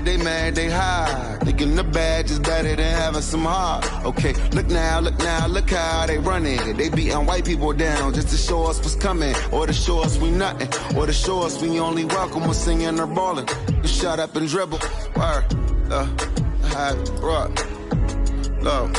mad, they hide. Thinking the badge is better than having some heart. Okay, look now, look how they running. They beating white people down just to show us what's coming. Or to show us we nothing. Or to show us we only welcome when singing or balling. Just shut up and dribble. Word, low.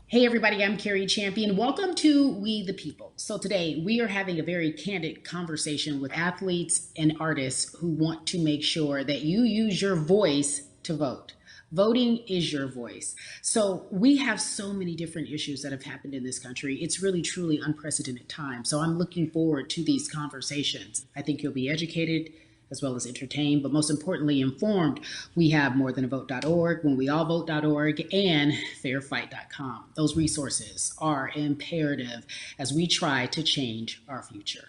Hey everybody, I'm Carrie Champion. Welcome to We the People. So today we are having a very candid conversation with athletes and artists who want to make sure that you use your voice to vote. Voting is your voice. So we have so many different issues that have happened in this country. It's really, truly unprecedented time. So I'm looking forward to these conversations. I think you'll be educated as well as entertained, but most importantly informed. We have morethanavote.org, whenweallvote.org, and fairfight.com. Those resources are imperative as we try to change our future.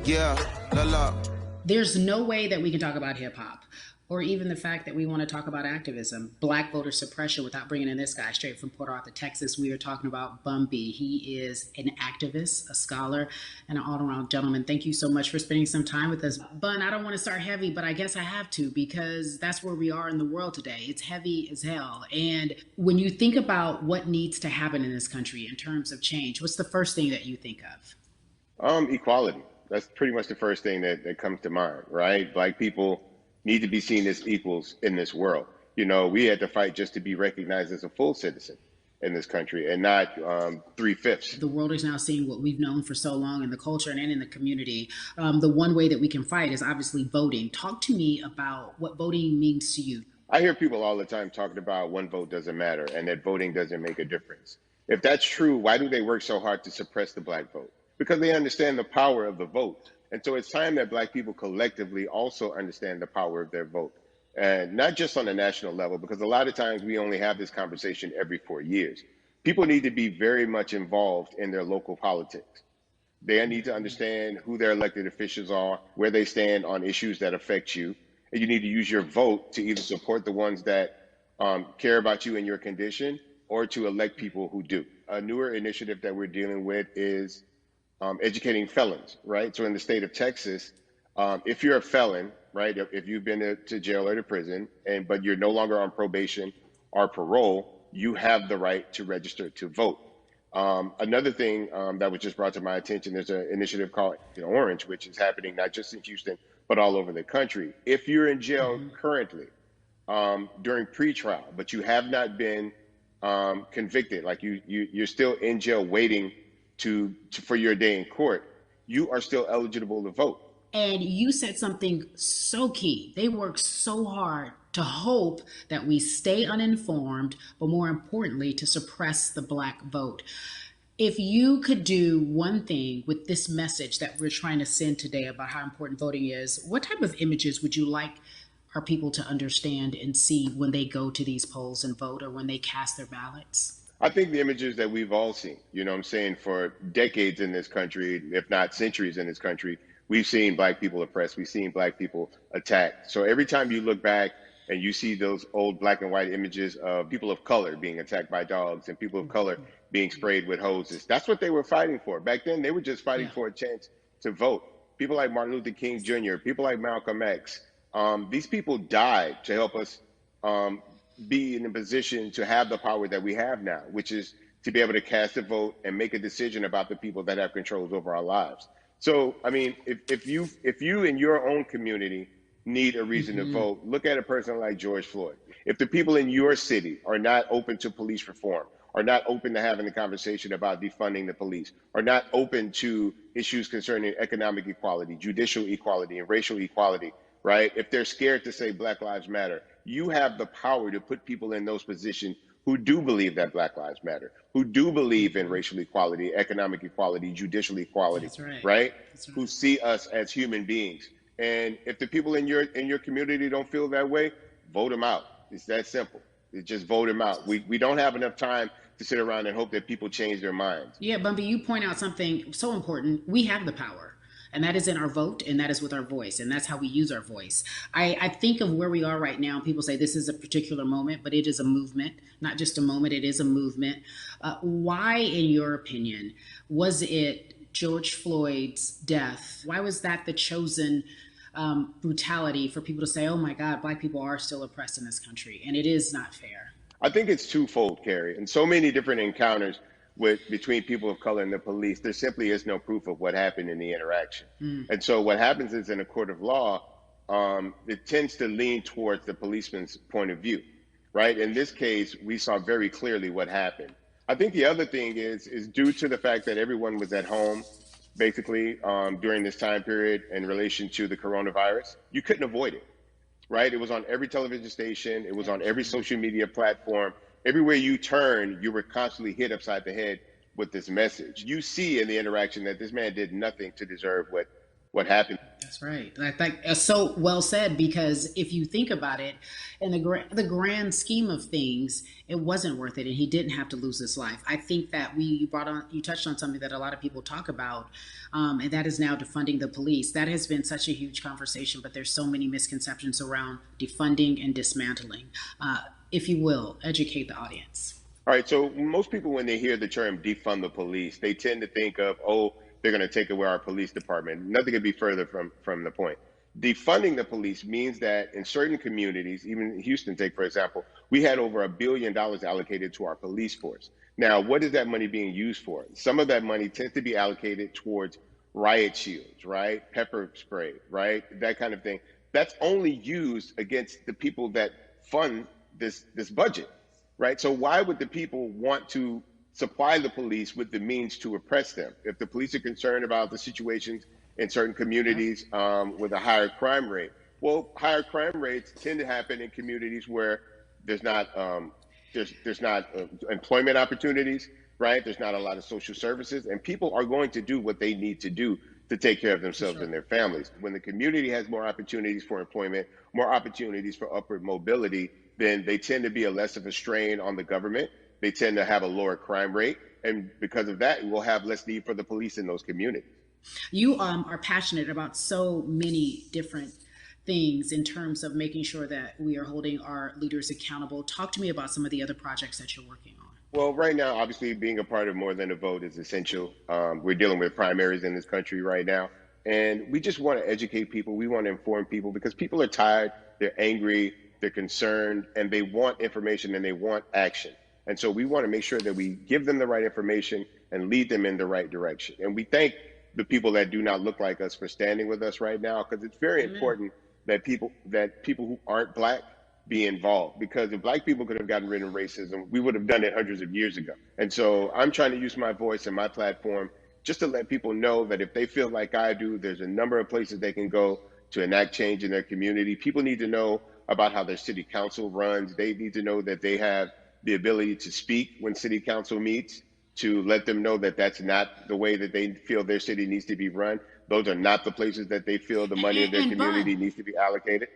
Yeah, la. There's no way that we can talk about hip hop or even the fact that we want to talk about activism, black voter suppression, without bringing in this guy straight from Port Arthur, Texas. We are talking about Bun B. He is an activist, a scholar, and an all-around gentleman. Thank you so much for spending some time with us. Bun, I don't want to start heavy, but I guess I have to because that's where we are in the world today. It's heavy as hell. And when you think about what needs to happen in this country in terms of change, what's the first thing that you think of? Equality. That's pretty much the first thing that comes to mind, right? Black people need to be seen as equals in this world. You know, we had to fight just to be recognized as a full citizen in this country and not 3/5. The world is now seeing what we've known for so long in the culture and in the community. The one way that we can fight is obviously voting. Talk to me about what voting means to you. I hear people all the time talking about one vote doesn't matter and that voting doesn't make a difference. If that's true, why do they work so hard to suppress the black vote? Because they understand the power of the vote. And so it's time that black people collectively also understand the power of their vote. And not just on a national level, because a lot of times we only have this conversation every 4 years. People need to be very much involved in their local politics. They need to understand who their elected officials are, where they stand on issues that affect you. And you need to use your vote to either support the ones that care about you and your condition or to elect people who do. A newer initiative that we're dealing with is educating felons, right? So in the state of Texas, if you're a felon, right, if you've been to jail or to prison, but you're no longer on probation or parole, you have the right to register to vote. Another thing that was just brought to my attention, there's an initiative called Orange, which is happening not just in Houston, but all over the country. If you're in jail currently during pretrial, but you have not been convicted, like you're still in jail waiting for your day in court, you are still eligible to vote. And you said something so key. They work so hard to hope that we stay uninformed, but more importantly, to suppress the black vote. If you could do one thing with this message that we're trying to send today about how important voting is, what type of images would you like our people to understand and see when they go to these polls and vote or when they cast their ballots? I think the images that we've all seen, you know what I'm saying, for decades in this country, if not centuries in this country, we've seen black people oppressed, we've seen black people attacked. So every time you look back and you see those old black and white images of people of color being attacked by dogs and people of color being sprayed with hoses, that's what they were fighting for. Back then, they were just fighting for a chance to vote. People like Martin Luther King Jr., people like Malcolm X, these people died to help us be in a position to have the power that we have now, which is to be able to cast a vote and make a decision about the people that have controls over our lives. So, I mean, if you in your own community need a reason to vote, look at a person like George Floyd. If the people in your city are not open to police reform, are not open to having a conversation about defunding the police, are not open to issues concerning economic equality, judicial equality, and racial equality, right? If they're scared to say Black Lives Matter, you have the power to put people in those positions who do believe that Black Lives Matter, who do believe in racial equality, economic equality, judicial equality, right? Who see us as human beings. And if the people in your community don't feel that way, vote them out. It's that simple. It's just vote them out. We don't have enough time to sit around and hope that people change their minds. Yeah, Bun B, you point out something so important. We have the power. And that is in our vote, and that is with our voice, and that's how we use our voice. I think of where we are right now. People say this is a particular moment, but it is a movement, not just a moment, it is a movement. Why, in your opinion, was it George Floyd's death? Why was that the chosen brutality for people to say, oh my God, Black people are still oppressed in this country, and it is not fair? I think it's twofold, Carrie. In so many different encounters between people of color and the police, there simply is no proof of what happened in the interaction. And so what happens is in a court of law, it tends to lean towards the policeman's point of view, right? In this case, we saw very clearly what happened. I think the other thing is due to the fact that everyone was at home, basically, during this time period in relation to the coronavirus, you couldn't avoid it. Right? It was on every television station. It was on every social media platform. Everywhere you turn, you were constantly hit upside the head with this message. You see in the interaction that this man did nothing to deserve what happened. That's right. I think so well said, because if you think about it, in the grand scheme of things, it wasn't worth it, and he didn't have to lose his life. I think that you touched on something that a lot of people talk about, and that is now defunding the police. That has been such a huge conversation, but there's so many misconceptions around defunding and dismantling. If you will, educate the audience. All right. So most people, when they hear the term defund the police, they tend to think of, oh, they're going to take away our police department. Nothing could be further from the point. Defunding the police means that in certain communities, even Houston, take for example, we had over $1 billion allocated to our police force. Now, what is that money being used for? Some of that money tends to be allocated towards riot shields, right? Pepper spray, right? That kind of thing. That's only used against the people that fund this budget, right? So why would the people want to supply the police with the means to oppress them? If the police are concerned about the situations in certain communities with a higher crime rate, well, higher crime rates tend to happen in communities where there's not employment opportunities, right? There's not a lot of social services, and people are going to do what they need to do to take care of themselves and their families. When the community has more opportunities for employment, more opportunities for upward mobility, then they tend to be less of a strain on the government. They tend to have a lower crime rate. And because of that, we'll have less need for the police in those communities. You are passionate about so many different things in terms of making sure that we are holding our leaders accountable. Talk to me about some of the other projects that you're working on. Well, right now, obviously, being a part of More Than a Vote is essential. We're dealing with primaries in this country right now. And we just want to educate people. We want to inform people because people are tired, they're angry, they're concerned, and they want information and they want action. And so we want to make sure that we give them the right information and lead them in the right direction. And we thank the people that do not look like us for standing with us right now, because it's very important that people who aren't Black be involved. Because if Black people could have gotten rid of racism, we would have done it hundreds of years ago. And so I'm trying to use my voice and my platform just to let people know that if they feel like I do, there's a number of places they can go to enact change in their community. People need to know about how their city council runs. They need to know that they have the ability to speak when city council meets, to let them know that that's not the way that they feel their city needs to be run. Those are not the places that they feel the money of their community needs to be allocated.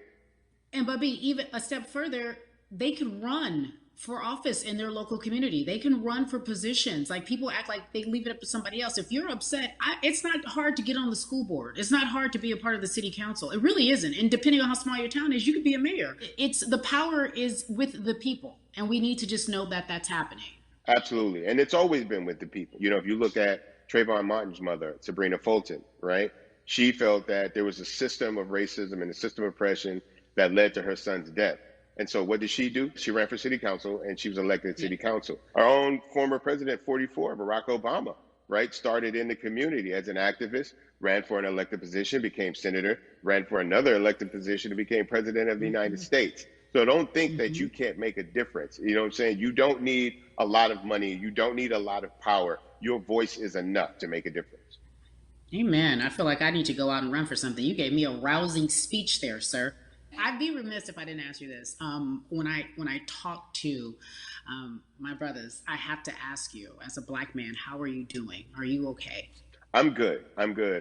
And Bubby, even a step further, they can run for office in their local community. They can run for positions. Like, people act like they leave it up to somebody else. If you're upset, it's not hard to get on the school board. It's not hard to be a part of the city council. It really isn't. And depending on how small your town is, you could be a mayor. The power is with the people. And we need to just know that that's happening. Absolutely. And it's always been with the people. You know, if you look at Trayvon Martin's mother, Sabrina Fulton, right? She felt that there was a system of racism and a system of oppression that led to her son's death. And so what did she do? She ran for city council and she was elected to city council. Our own former president, 44, Barack Obama, right, started in the community as an activist, ran for an elected position, became senator, ran for another elected position and became president of the United States. So don't think that you can't make a difference. You know what I'm saying? You don't need a lot of money. You don't need a lot of power. Your voice is enough to make a difference. Amen. I feel like I need to go out and run for something. You gave me a rousing speech there, sir. I'd be remiss if I didn't ask you this. When I talk to my brothers, I have to ask you, as a Black man, how are you doing? Are you okay? I'm good.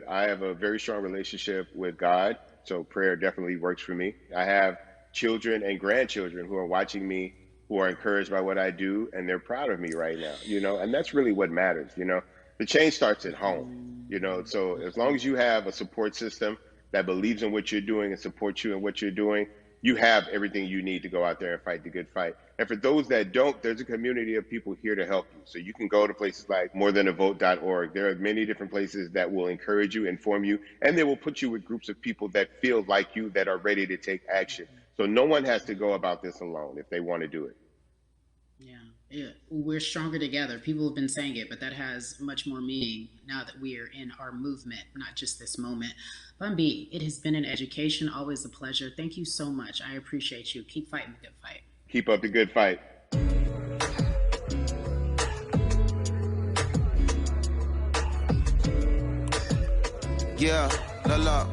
I have a very strong relationship with God, so prayer definitely works for me. I have children and grandchildren who are watching me, who are encouraged by what I do, and they're proud of me right now, you know, and that's really what matters, you know. The change starts at home. You know, so as long as you have a support system that believes in what you're doing and supports you in what you're doing, you have everything you need to go out there and fight the good fight. And for those that don't, there's a community of people here to help you. So you can go to places like morethanavote.org. There are many different places that will encourage you, inform you, and they will put you with groups of people that feel like you, that are ready to take action. So no one has to go about this alone if they want to do it. Yeah, yeah, we're stronger together. People have been saying it, but that has much more meaning now that we are in our movement, not just this moment. Bun B, it has been an education, always a pleasure. Thank you so much. I appreciate you. Keep fighting the good fight. Keep up the good fight. Yeah, la la.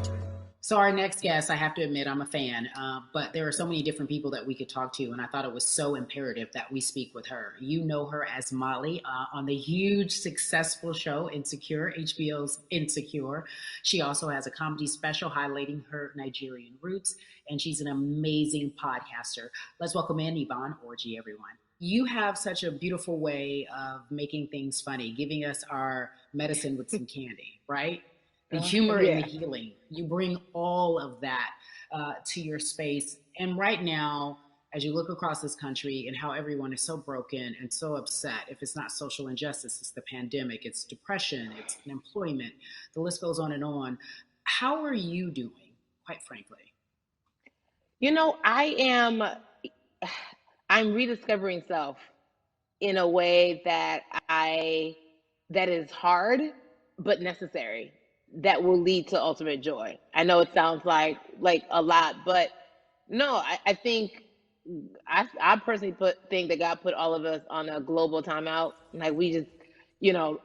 So our next guest, I have to admit, I'm a fan, but there are so many different people that we could talk to, and I thought it was so imperative that we speak with her. You know her as Molly on the huge, successful show Insecure, HBO's Insecure. She also has a comedy special highlighting her Nigerian roots, and she's an amazing podcaster. Let's welcome in Yvonne Orji, everyone. You have such a beautiful way of making things funny, giving us our medicine with some candy, right? The humor and the healing. You bring all of that to your space. And right now, as you look across this country and how everyone is so broken and so upset, if it's not social injustice, it's the pandemic, it's depression, it's unemployment, the list goes on and on. How are you doing, quite frankly? You know, I'm rediscovering self in a way that is hard, but necessary, that will lead to ultimate joy. I know it sounds like a lot, but no, I think I personally think that God put all of us on a global timeout. Like we just,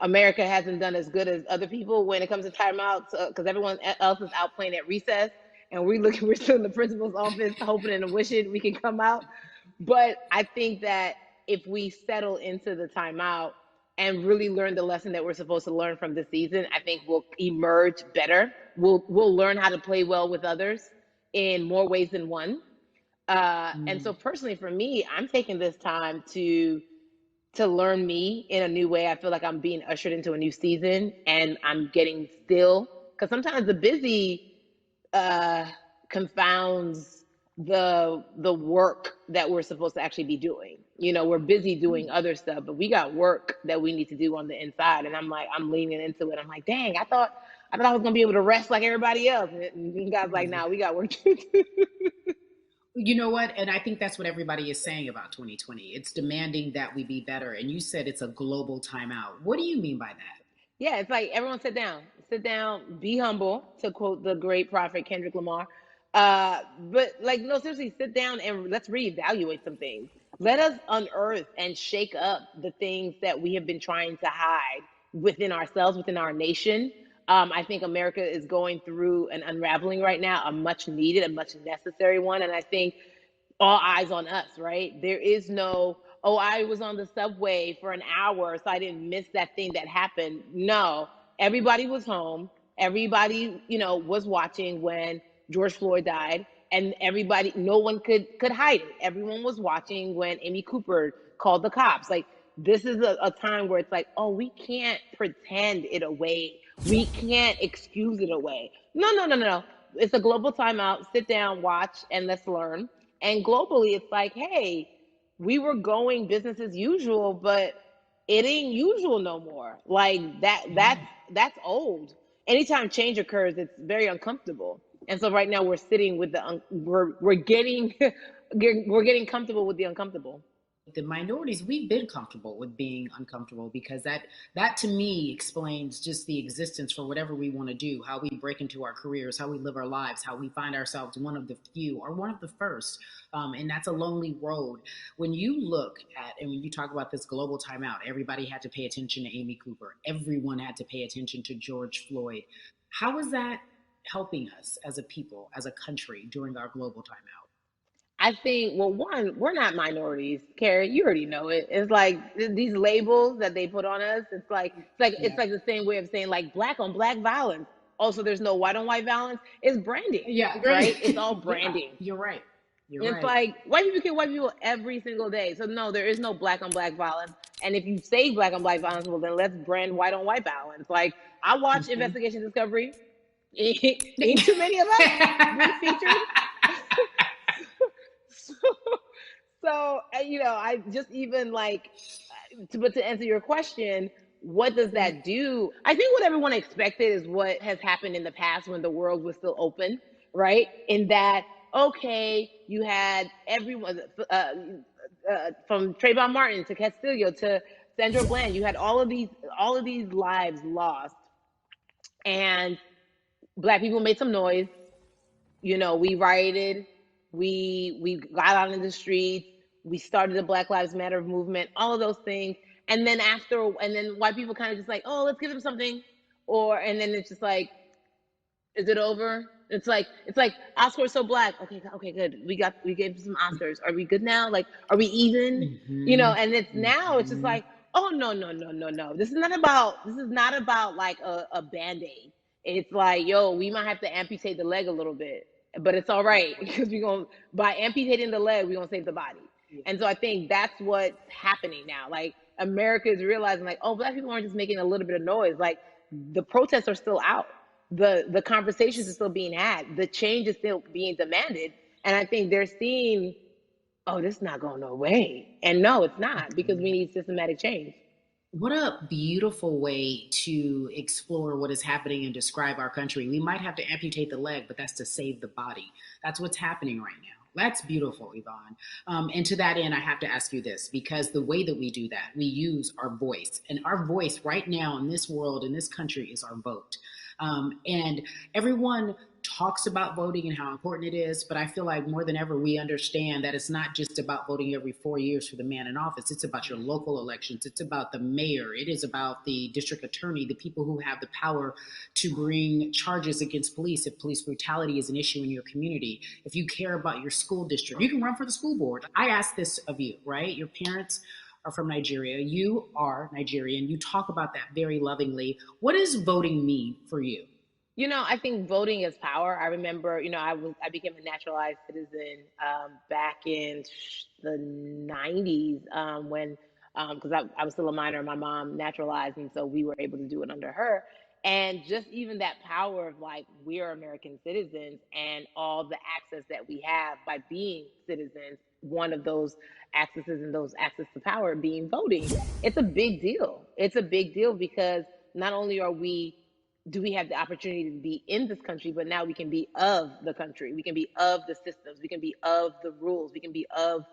America hasn't done as good as other people when it comes to timeouts because everyone else is out playing at recess, and we're still in the principal's office hoping and wishing we can come out. But I think that if we settle into the timeout and really learn the lesson that we're supposed to learn from this season, I think we'll emerge better. We'll learn how to play well with others in more ways than one. And so personally for me, I'm taking this time to learn me in a new way. I feel like I'm being ushered into a new season, and I'm getting still, because sometimes the busy confounds the work that we're supposed to actually be doing. We're busy doing other stuff, but we got work that we need to do on the inside. And I'm leaning into it. I'm like, dang, I thought I was gonna be able to rest like everybody else. And God's like, nah, we got work to do. You know what? And I think that's what everybody is saying about 2020. It's demanding that we be better. And you said it's a global timeout. What do you mean by that? Yeah, it's like everyone sit down, be humble, to quote the great prophet Kendrick Lamar. But no, seriously, sit down and let's reevaluate some things. Let us unearth and shake up the things that we have been trying to hide within ourselves, within our nation. I think America is going through an unraveling right now, a much needed, a much necessary one. And I think all eyes on us, right? There is no, oh, I was on the subway for an hour, so I didn't miss that thing that happened. No, everybody was home. Everybody, was watching when George Floyd died, and everybody, no one could hide it. Everyone was watching when Amy Cooper called the cops. Like, this is a time where it's like, oh, we can't pretend it away. We can't excuse it away. No. It's a global timeout. Sit down, watch, and let's learn. And globally, it's like, hey, we were going business as usual, but it ain't usual no more. Like that's old. Anytime change occurs, it's very uncomfortable. And so right now we're sitting with we're getting comfortable with the uncomfortable. The minorities, we've been comfortable with being uncomfortable, because that to me explains just the existence for whatever we want to do, how we break into our careers, how we live our lives, how we find ourselves one of the few or one of the first. And that's a lonely road. When you look at, and when you talk about this global timeout, everybody had to pay attention to Amy Cooper. Everyone had to pay attention to George Floyd. How is that helping us as a people, as a country, during our global timeout? I think, well, one, we're not minorities, Carrie. You already know it. It's like these labels that they put on us. It's like the same way of saying like black on black violence. Also, there's no white on white violence. It's branding. Yeah, right. It's all branding. Yeah, you're right. You're It's right. like white people kill white people every single day. So no, there is no black on black violence. And if you say black on black violence, well then let's brand white on white violence. Like I watch Investigation Discovery. Ain't too many of us been featured. so, I just even like, but to answer your question, what does that do? I think what everyone expected is what has happened in the past when the world was still open, right? In that, okay, you had everyone from Trayvon Martin to Castillo to Sandra Bland. You had all of these lives lost, and Black people made some noise. We rioted, we got out in the streets, we started the Black Lives Matter movement, all of those things. And then white people kind of just like, oh, let's give them something. And then it's just like, is it over? It's like Oscars so Black. Okay, good. We gave some Oscars. Are we good now? Like, are we even? And it's now it's just like, oh no. This is not about like a Band-Aid. It's like, yo, we might have to amputate the leg a little bit, but it's all right because by amputating the leg, we're gonna save the body. And so I think that's what's happening now. Like America is realizing like, oh, Black people aren't just making a little bit of noise. Like the protests are still out. The conversations are still being had. The change is still being demanded. And I think they're seeing, oh, this is not going no way. And no, it's not, because we need systematic change. What a beautiful way to explore what is happening and describe our country. We might have to amputate the leg, but that's to save the body. That's what's happening right now. That's beautiful, Yvonne. And to that end, I have to ask you this, because the way that we do that, we use our voice. And our voice right now in this world, in this country, is our vote. And everyone talks about voting and how important it is, but I feel like more than ever we understand that it's not just about voting every 4 years for the man in office. It's about your local elections. It's about the mayor. It is about the district attorney, the people who have the power to bring charges against police if police brutality is an issue in your community. If you care about your school district, you can run for the school board. I ask this of you, right? Your parents are from Nigeria. You are Nigerian. You talk about that very lovingly. What does voting mean for you? I think voting is power. I remember, I became a naturalized citizen back in the 90s when, because I was still a minor, my mom naturalized, and so we were able to do it under her. And just even that power of like, we're American citizens and all the access that we have by being citizens, one of those accesses and those access to power being voting. It's a big deal. It's a big deal because not only do we have the opportunity to be in this country, but now we can be of the country. We can be of the systems. We can be of the rules. We can be of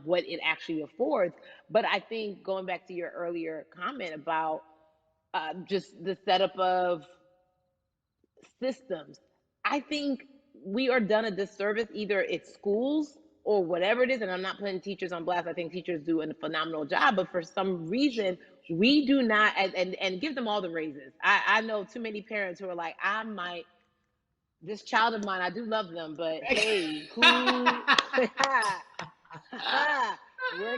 what it actually affords. But I think going back to your earlier comment about just the setup of systems, I think we are done a disservice. Either it's schools or whatever it is, and I'm not putting teachers on blast. I think teachers do a phenomenal job, but for some reason, we do not, and give them all the raises. I know too many parents who are like, this child of mine, I do love them, but hey, where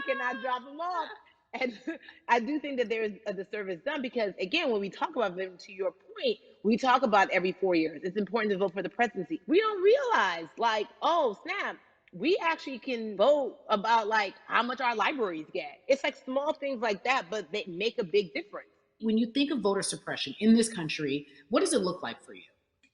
can I drop them off? And I do think that there is a disservice done because, again, when we talk about them, to your point, we talk about every 4 years. It's important to vote for the presidency. We don't realize, like, oh, snap, we actually can vote about, like, how much our libraries get. It's like small things like that, but they make a big difference. When you think of voter suppression in this country, what does it look like for you?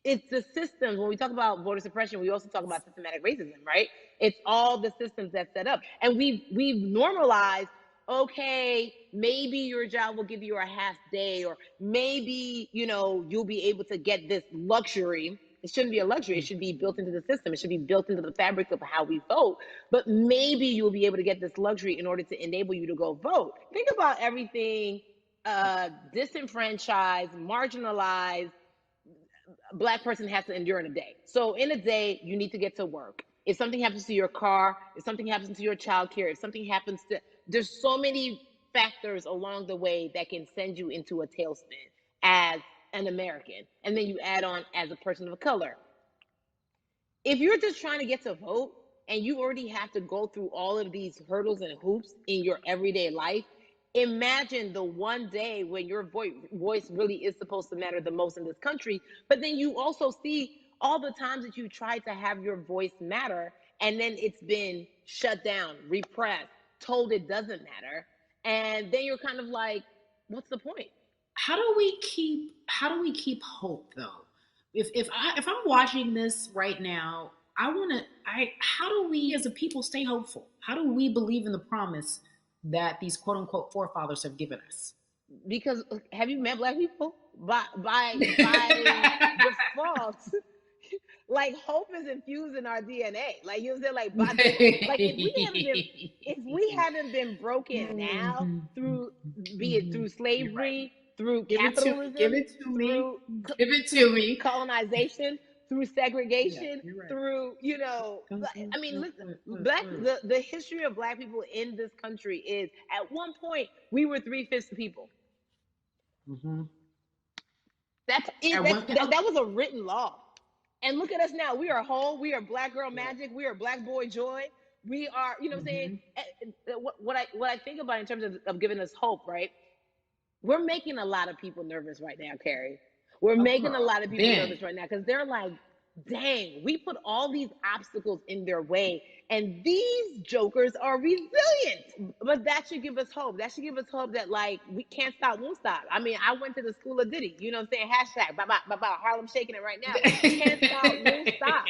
It's the systems. When we talk about voter suppression, we also talk about systematic racism, right? It's all the systems that set up. And we've normalized, okay, maybe your job will give you a half day, or maybe, you'll be able to get this luxury. It shouldn't be a luxury. It should be built into the system. It should be built into the fabric of how we vote. But maybe you'll be able to get this luxury in order to enable you to go vote. Think about everything disenfranchised, marginalized Black person has to endure in a day. So in a day, you need to get to work. If something happens to your car, if something happens to your child care, if something happens to, there's so many factors along the way that can send you into a tailspin as an American. And then you add on as a person of color. If you're just trying to get to vote and you already have to go through all of these hurdles and hoops in your everyday life, imagine the one day when your voice really is supposed to matter the most in this country. But then you also see all the times that you try to have your voice matter and then it's been shut down, repressed, told it doesn't matter, and then you're kind of like, what's the point? How do we keep hope though? If I'm watching this right now, I how do we as a people stay hopeful? How do we believe in the promise that these quote unquote forefathers have given us? Because have you met black people? By default, like hope is infused in our DNA. Like you said, like by default, like if we haven't been broken now through, be it through You're right. slavery, through Give it to me. Give capitalism, it to me. through Give it to me. colonization, through Yeah, segregation, you're right. through, I mean, listen, the history of black people in this country is, at one point we were 3/5 of people. Mm-hmm. That's it. That was a written law. And look at us now. We are whole. We are black girl magic. We are black boy joy. We are, you know what I'm saying? What I think about in terms of giving us hope, right? We're making a lot of people nervous right now, Carrie. We're making a lot of people nervous right now because they're like, dang, we put all these obstacles in their way, and these jokers are resilient. But that should give us hope. That should give us hope that, like, we can't stop, won't stop. I mean, I went to the school of Diddy. You know what I'm saying? Hashtag, Harlem shaking it right now. Can't stop, won't stop.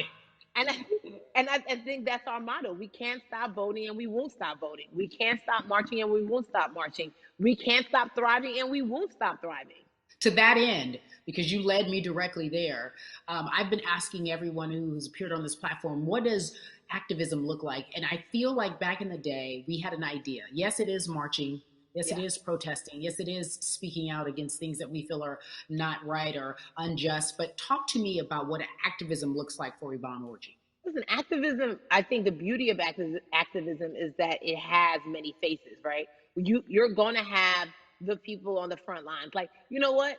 And I think that's our motto. We can't stop voting and we won't stop voting. We can't stop marching and we won't stop marching. We can't stop thriving and we won't stop thriving. To that end, because you led me directly there, I've been asking everyone who's appeared on this platform, what does activism look like? And I feel like back in the day, we had an idea. Yes, it is marching. Yes, it is protesting. Yes, it is speaking out against things that we feel are not right or unjust. But talk to me about what activism looks like for Yvonne Orji. Listen, activism, I think the beauty of activism is that it has many faces, right? You're going to have the people on the front lines. Like, you know what?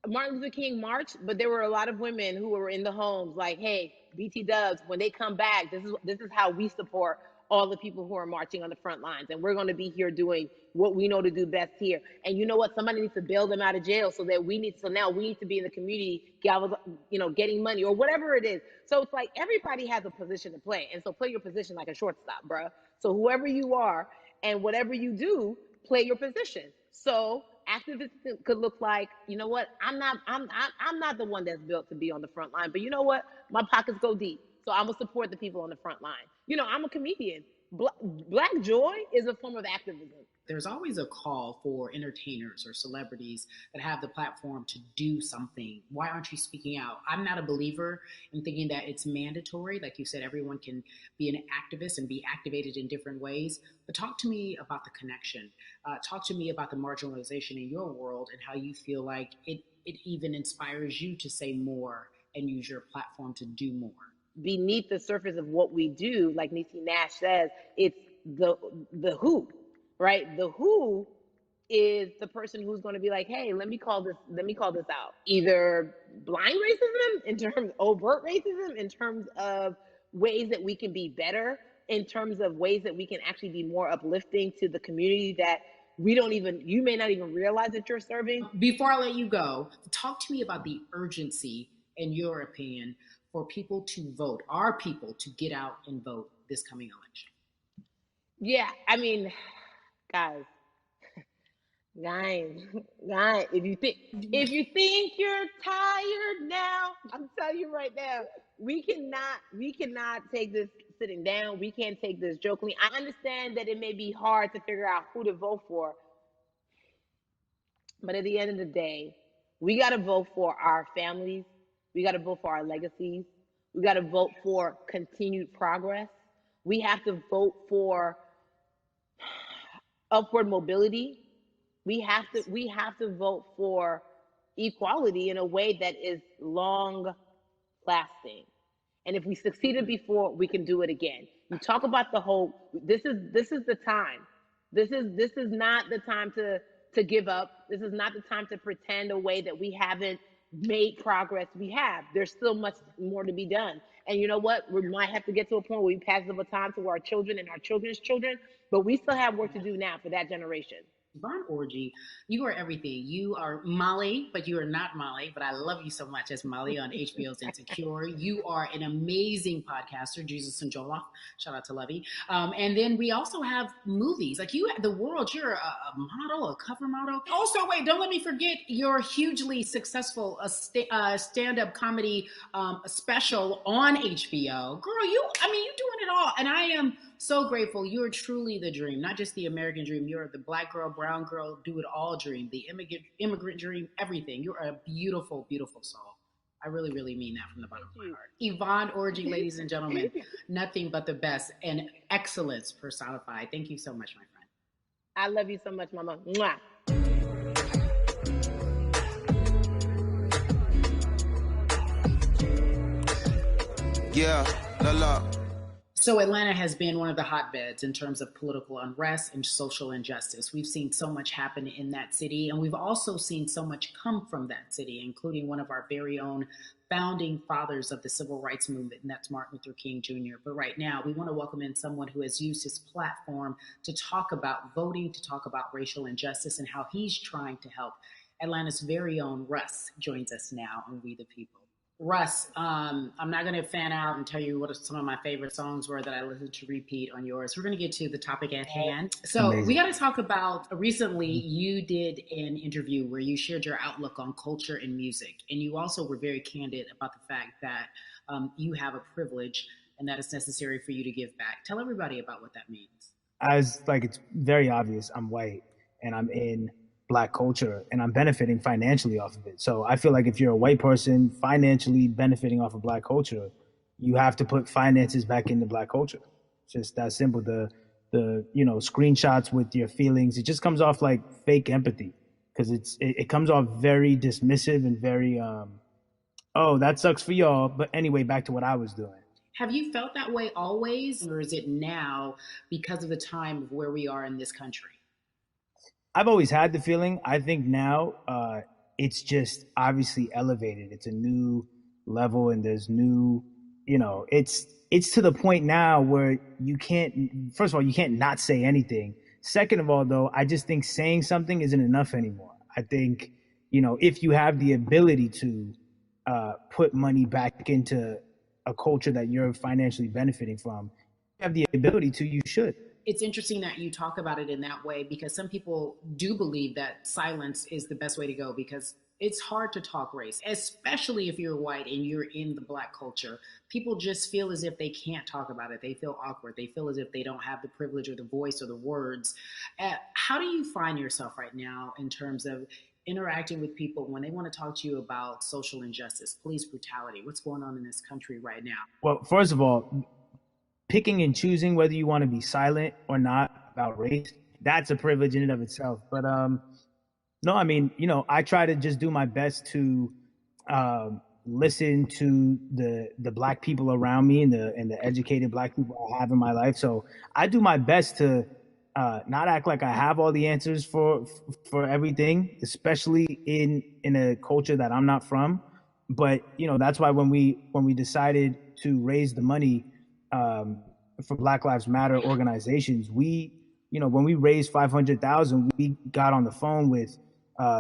Martin Luther King marched, but there were a lot of women who were in the homes like, hey, BT Dubs, when they come back, this is how we support all the people who are marching on the front lines. And we're going to be here doing what we know to do best here. And you know what? Somebody needs to bail them out of jail so now we need to be in the community, getting money or whatever it is. So it's like everybody has a position to play. And so play your position like a shortstop, bruh. So whoever you are and whatever you do, play your position. So activism could look like, you know what? I'm not the one that's built to be on the front line, but you know what? My pockets go deep. So I'm gonna support the people on the front line. I'm a comedian. Black joy is a form of activism. There's always a call for entertainers or celebrities that have the platform to do something. Why aren't you speaking out? I'm not a believer in thinking that it's mandatory. Like you said, everyone can be an activist and be activated in different ways. But talk to me about the connection. Talk to me about the marginalization in your world and how you feel like it even inspires you to say more and use your platform to do more. Beneath the surface of what we do, like Niecy Nash says, it's the who, right? The who is the person who's going to be like, hey, let me call this out. Either blind racism in terms of overt racism, in terms of ways that we can be better, in terms of ways that we can actually be more uplifting to the community that you may not even realize that you're serving. Before I let you go, talk to me about the urgency, in your opinion, for people to vote, our people to get out and vote this coming election. Yeah, I mean, guys, if you think you're tired now, I'm telling you right now, we cannot take this sitting down. We can't take this jokingly. I understand that it may be hard to figure out who to vote for, but at the end of the day, we got to vote for our families. We got to vote for our legacies. We got to vote for continued progress. We have to vote for upward mobility. We have to vote for equality in a way that is long lasting. And if we succeeded before, we can do it again. You talk about the hope. This is the time. This is not the time to give up. This is not the time to pretend a way that we haven't made progress. We have. There's still much more to be done. And you know what? We might have to get to a point where we pass the baton to our children and our children's children, but we still have work to do now for that generation. Von Orgy, you are everything. You are Molly, but you are not Molly. But I love you so much as Molly on HBO's Insecure. You are an amazing podcaster, Jesus and Joloff. Shout out to Lovey. And then we also have movies. Like you, the world. You're a model, a cover model. Also, wait, don't let me forget your hugely successful stand-up comedy special on HBO. Girl, you're doing it all, and I am so grateful. You're truly the dream, not just the American dream. You're the black girl, brown girl, do it all dream, the immigrant dream, everything. You're a beautiful, beautiful soul. I really, really mean that from the bottom of my heart. Yvonne Orji, ladies and gentlemen, nothing but the best and excellence personified. Thank you so much, my friend. I love you so much, Mama. Mwah. Yeah, la la. So Atlanta has been one of the hotbeds in terms of political unrest and social injustice. We've seen so much happen in that city, and we've also seen so much come from that city, including one of our very own founding fathers of the civil rights movement, and that's Martin Luther King Jr. But right now, we want to welcome in someone who has used his platform to talk about voting, to talk about racial injustice, and how he's trying to help. Atlanta's very own Russ joins us now on We the People. Russ, I'm not going to fan out and tell you what some of my favorite songs were that I listened to repeat on yours. We're going to get to the topic at hand. So Amazing. We got to talk about, recently you did an interview where you shared your outlook on culture and music. And you also were very candid about the fact that you have a privilege and that it's necessary for you to give back. Tell everybody about what that means. It's very obvious. I'm white and I'm in Black culture and I'm benefiting financially off of it. So I feel like if you're a white person financially benefiting off of Black culture, you have to put finances back into Black culture. It's just that simple. The screenshots with your feelings, it just comes off like fake empathy because it comes off very dismissive and very, oh, that sucks for y'all. But anyway, back to what I was doing. Have you felt that way always, or is it now because of the time of where we are in this country? I've always had the feeling. I think now it's just obviously elevated. It's a new level and there's new, it's to the point now where you can't, first of all, you can't not say anything. Second of all, though, I just think saying something isn't enough anymore. I think, if you have the ability to put money back into a culture that you're financially benefiting from, you have the ability to, you should. It's interesting that you talk about it in that way because some people do believe that silence is the best way to go because it's hard to talk race, especially if you're white and you're in the Black culture. People just feel as if they can't talk about it. They feel awkward. They feel as if they don't have the privilege or the voice or the words. How do you find yourself right now in terms of interacting with people when they want to talk to you about social injustice, police brutality? What's going on in this country right now? Well, first of all, picking and choosing whether you want to be silent or not about race, that's a privilege in and of itself. But no, I mean, I try to just do my best to listen to the Black people around me and the educated Black people I have in my life. So I do my best to not act like I have all the answers for everything, especially in a culture that I'm not from. But that's why when we decided to raise the money for Black Lives Matter organizations, when we raised $500,000, we got on the phone with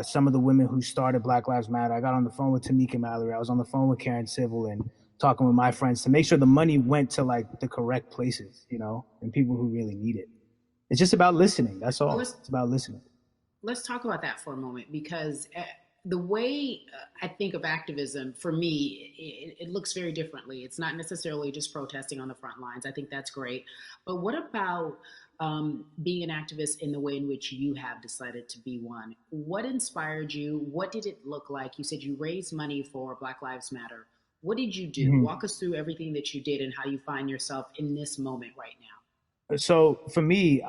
some of the women who started Black Lives Matter. I got on the phone with Tamika Mallory. I was on the phone with Karen Civil and talking with my friends to make sure the money went to like the correct places, and people who really need it. It's just about listening. That's all. It's about listening. Let's talk about that for a moment because the way I think of activism, for me, it looks very differently. It's not necessarily just protesting on the front lines. I think that's great. But what about being an activist in the way in which you have decided to be one? What inspired you? What did it look like? You said you raised money for Black Lives Matter. What did you do? Mm-hmm. Walk us through everything that you did and how you find yourself in this moment right now. So for me,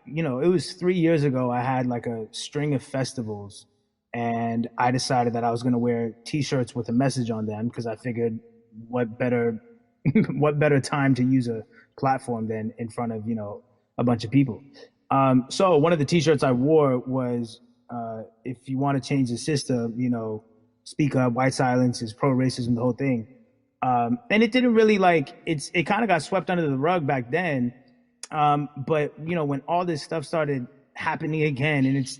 it was 3 years ago, I had like a string of festivals. And I decided that I was going to wear T-shirts with a message on them because I figured what better time to use a platform than in front of, a bunch of people. So one of the T-shirts I wore was, if you want to change the system, speak up, white silence is pro-racism, the whole thing. And it didn't really it kind of got swept under the rug back then. But, when all this stuff started happening again, and it's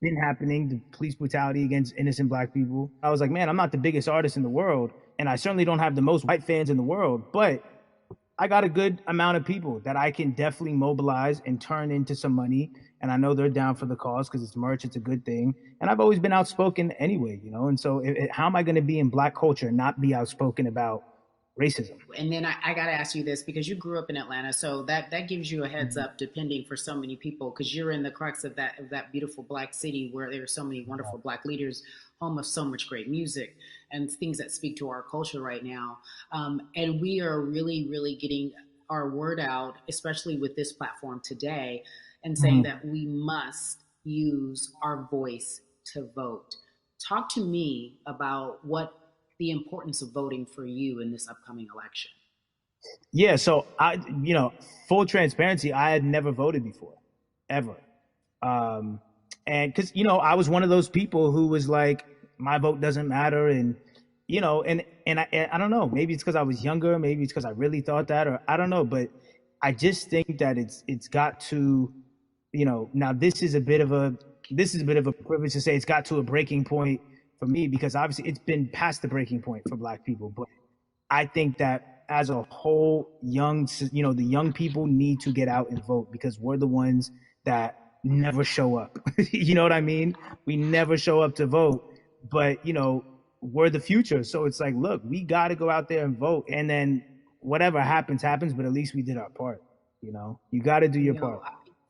been happening, the police brutality against innocent Black people. I was like, man, I'm not the biggest artist in the world, and I certainly don't have the most white fans in the world, but I got a good amount of people that I can definitely mobilize and turn into some money. And I know they're down for the cause because it's merch, it's a good thing. And I've always been outspoken anyway, you know? And so how am I going to be in Black culture and not be outspoken about racism? And then I got to ask you this, because you grew up in Atlanta, so that gives you a heads up, depending for so many people, because you're in the crux of that beautiful Black city where there are so many wonderful Black leaders, home of so much great music and things that speak to our culture right now. And we are really, really getting our word out, especially with this platform today, and saying that we must use our voice to vote. Talk to me about what the importance of voting for you in this upcoming election. Yeah, so full transparency, I had never voted before, ever. And because, I was one of those people who was like, my vote doesn't matter. And, and I don't know, maybe it's because I was younger, maybe it's because I really thought that, or I don't know, but I just think that it's got to, now this is a bit of a privilege to say it's got to a breaking point for me, because obviously it's been past the breaking point for Black people. But I think that as a whole, the young people need to get out and vote, because we're the ones that never show up. You know what I mean? We never show up to vote, but we're the future. So it's like, look, we got to go out there and vote, and then whatever happens, but at least we did our part. You got to do your part.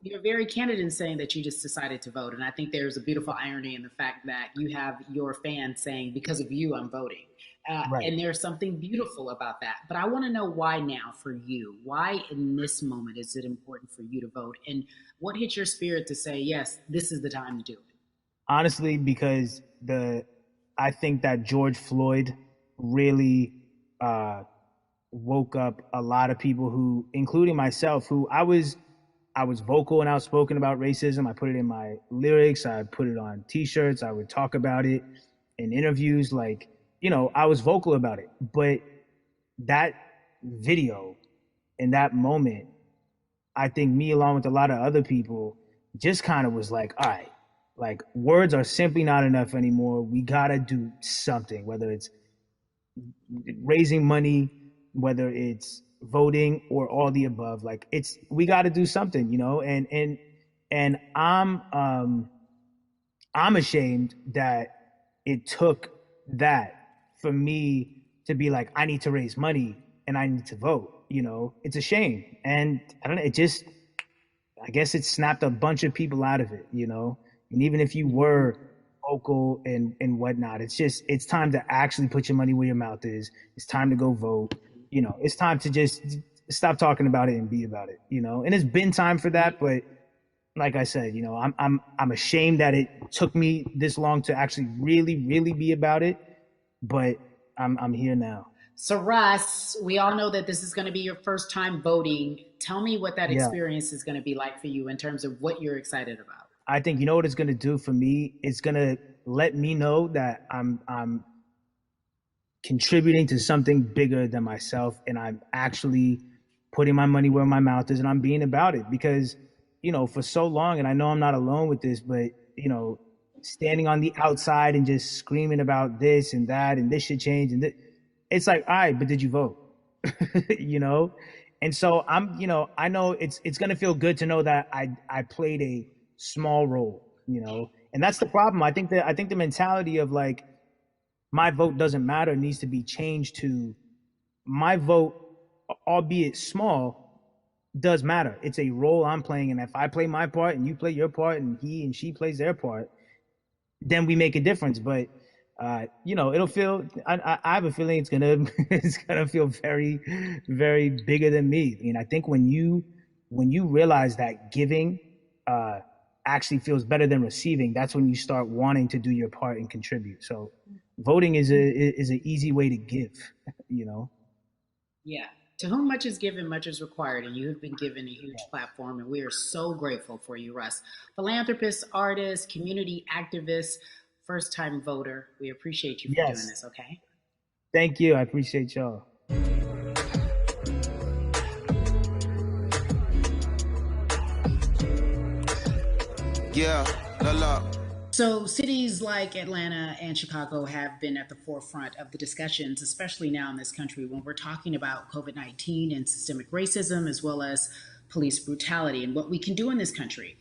You're very candid in saying that you just decided to vote. And I think there's a beautiful irony in the fact that you have your fans saying, because of you, I'm voting. Right. And there's something beautiful about that. But I want to know why now for you. Why in this moment is it important for you to vote? And what hit your spirit to say, yes, this is the time to do it? Honestly, because I think that George Floyd really woke up a lot of people who, including myself, who I was vocal and outspoken about racism. I put it in my lyrics. I put it on T-shirts. I would talk about it in interviews. Like, I was vocal about it. But that video in that moment, I think me, along with a lot of other people, just kind of was like, all right, like, words are simply not enough anymore. We got to do something, whether it's raising money, whether it's voting, or all the above. Like, we got to do something, and I'm ashamed that it took that for me to be like, I need to raise money and I need to vote. It's a shame. And I don't know, I guess it snapped a bunch of people out of it, and even if you were vocal and whatnot, it's time to actually put your money where your mouth is. It's time to go vote. It's time to just stop talking about it and be about it, and it's been time for that. But like I said, I'm ashamed that it took me this long to actually really, really be about it. But I'm here now. So Russ, we all know that this is going to be your first time voting. Tell me what that experience is going to be like for you in terms of what you're excited about. I think what it's going to do for me. It's going to let me know that I'm contributing to something bigger than myself, and I'm actually putting my money where my mouth is, and I'm being about it. Because for so long, and I know I'm not alone with this, but standing on the outside and just screaming about this and that and this should change, and it's like, all right, but did you vote? And so I know it's gonna feel good to know that I played a small role, and that's the problem. I think the mentality of like, my vote doesn't matter needs to be changed to, my vote, albeit small, does matter. It's a role I'm playing, and if I play my part and you play your part and he and she plays their part, then we make a difference. But it'll feel, I have a feeling it's gonna feel very, very bigger than me. I think when you realize that giving actually feels better than receiving, that's when you start wanting to do your part and contribute. So voting is an easy way to give, Yeah. To whom much is given, much is required, and you have been given a huge platform, and we are so grateful for you, Russ. Philanthropist, artist, community activist, first-time voter. We appreciate you for doing this, okay? Thank you. I appreciate y'all. Yeah, la. So, cities like Atlanta and Chicago have been at the forefront of the discussions, especially now in this country when we're talking about COVID 19 and systemic racism, as well as police brutality and what we can do in this country.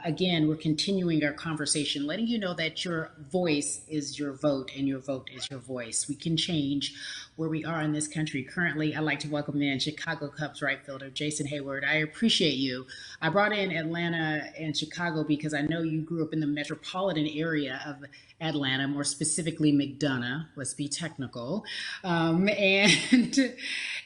Again, we're continuing our conversation, letting you know that your voice is your vote and your vote is your voice. We can change where we are in this country. Currently, I'd like to welcome in Chicago Cubs right fielder Jason Heyward. I appreciate you. I brought in Atlanta and Chicago because I know you grew up in the metropolitan area of Atlanta, more specifically McDonough. Let's be technical, and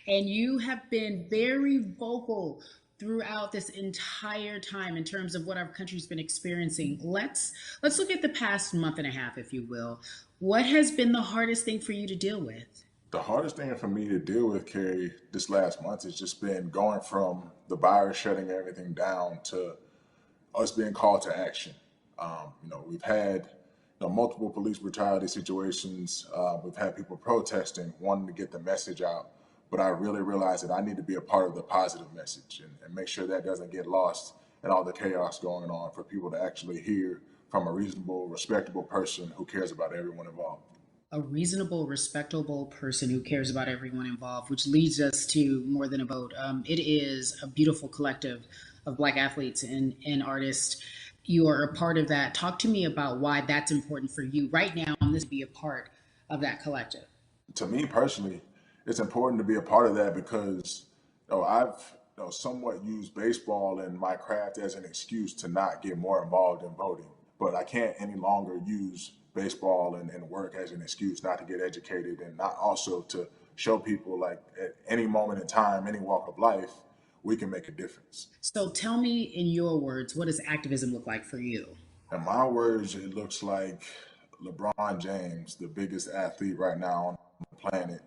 you have been very vocal throughout this entire time in terms of what our country's been experiencing. Let's look at the past month and a half, if you will. What has been the hardest thing for you to deal with? The hardest thing for me to deal with, Carrie, this last month has just been going from the virus shutting everything down to us being called to action. We've had multiple police brutality situations. We've had people protesting, wanting to get the message out. But I really realized that I need to be a part of the positive message and make sure that doesn't get lost in all the chaos going on, for people to actually hear from a reasonable, respectable person who cares about everyone involved. A reasonable, respectable person who cares about everyone involved, which leads us to More Than a Vote. It is a beautiful collective of Black athletes and artists. You are a part of that. Talk to me about why that's important for you right now, and this be a part of that collective. To me personally, it's important to be a part of that because I've somewhat used baseball and my craft as an excuse to not get more involved in voting. But I can't any longer use baseball and work as an excuse not to get educated, and not also to show people, like, at any moment in time, any walk of life, we can make a difference. So tell me in your words, what does activism look like for you? In my words, it looks like LeBron James, the biggest athlete right now on the planet,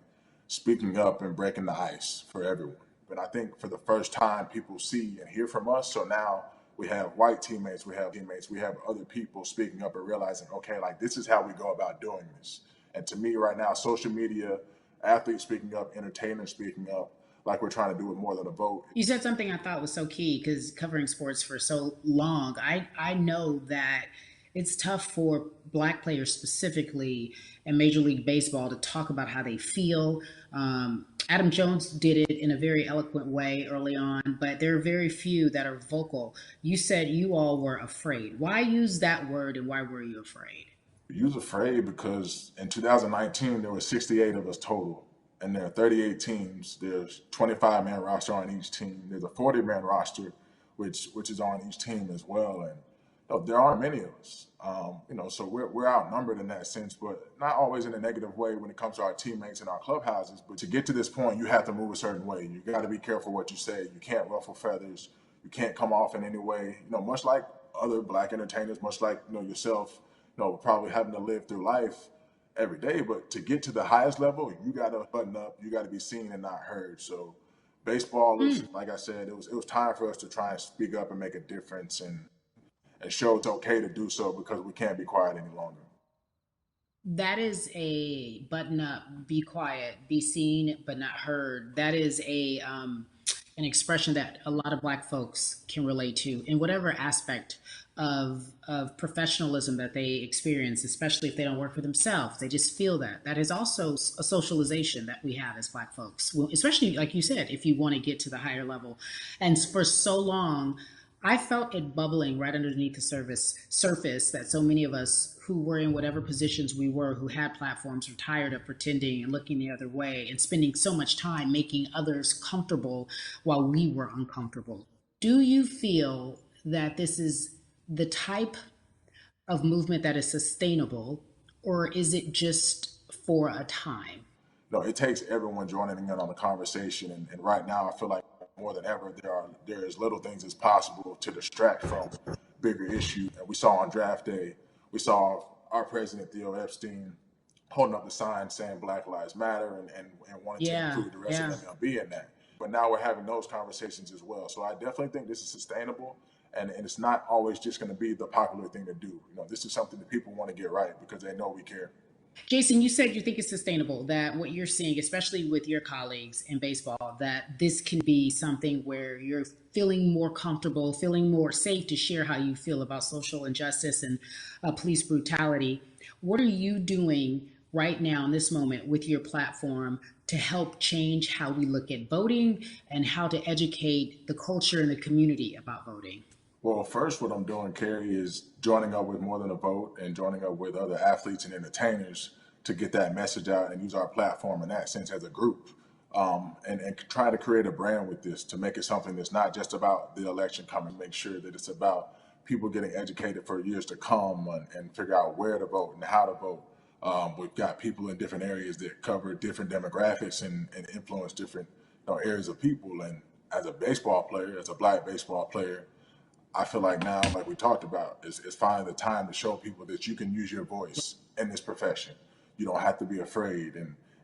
speaking up and breaking the ice for everyone. But I think for the first time, people see and hear from us. So now we have white teammates, we have other people speaking up and realizing, okay, like, this is how we go about doing this. And to me right now, social media, athletes speaking up, entertainers speaking up, like we're trying to do with More Than a Vote. You said something I thought was so key, because covering sports for so long, I know that it's tough for Black players specifically in Major League Baseball to talk about how they feel. Adam Jones did it in a very eloquent way early on, but there are very few that are vocal. You said you all were afraid. Why use that word, and why were you afraid? You was afraid because in 2019, there were 68 of us total. And there are 38 teams. There's 25-man roster on each team. There's a 40-man roster, which is on each team as well. And there aren't many of us. So we're outnumbered in that sense, but not always in a negative way when it comes to our teammates and our clubhouses. But to get to this point, you have to move a certain way. You got to be careful what you say. You can't ruffle feathers. You can't come off in any way. Much like other Black entertainers, much like yourself, probably having to live through life every day. But to get to the highest level, you got to button up. You got to be seen and not heard. So baseball is, like I said, it was time for us to try and speak up and make a difference and show it's okay to do so, because we can't be quiet any longer. That is a button up, be quiet, be seen but not heard. That is an expression that a lot of Black folks can relate to in whatever aspect of professionalism that they experience, especially if they don't work for themselves. They just feel that. That is also a socialization that we have as Black folks, well, especially, like you said, if you want to get to the higher level. And for so long, I felt it bubbling right underneath the surface that so many of us who were in whatever positions we were, who had platforms, were tired of pretending and looking the other way and spending so much time making others comfortable while we were uncomfortable. Do you feel that this is the type of movement that is sustainable, or is it just for a time? No, it takes everyone joining in on the conversation. And right now, I feel like more than ever, there is little things as possible to distract from bigger issues. And we saw on draft day, we saw our president, Theo Epstein, holding up the sign saying Black Lives Matter and wanting to include the rest of MLB in that. But now we're having those conversations as well. So I definitely think this is sustainable. And it's not always just going to be the popular thing to do. This is something that people want to get right because they know we care. Jason, you said you think it's sustainable, that what you're seeing, especially with your colleagues in baseball, that this can be something where you're feeling more comfortable, feeling more safe to share how you feel about social injustice and police brutality. What are you doing right now in this moment with your platform to help change how we look at voting and how to educate the culture and the community about voting? Well, first, what I'm doing, Carrie, is joining up with More Than a Vote and joining up with other athletes and entertainers to get that message out and use our platform in that sense as a group. And try to create a brand with this to make it something that's not just about the election coming, make sure that it's about people getting educated for years to come and figure out where to vote and how to vote. We've got people in different areas that cover different demographics and influence different areas of people. And as a baseball player, as a Black baseball player, I feel like now, like we talked about, is finding the time to show people that you can use your voice in this profession. You don't have to be afraid.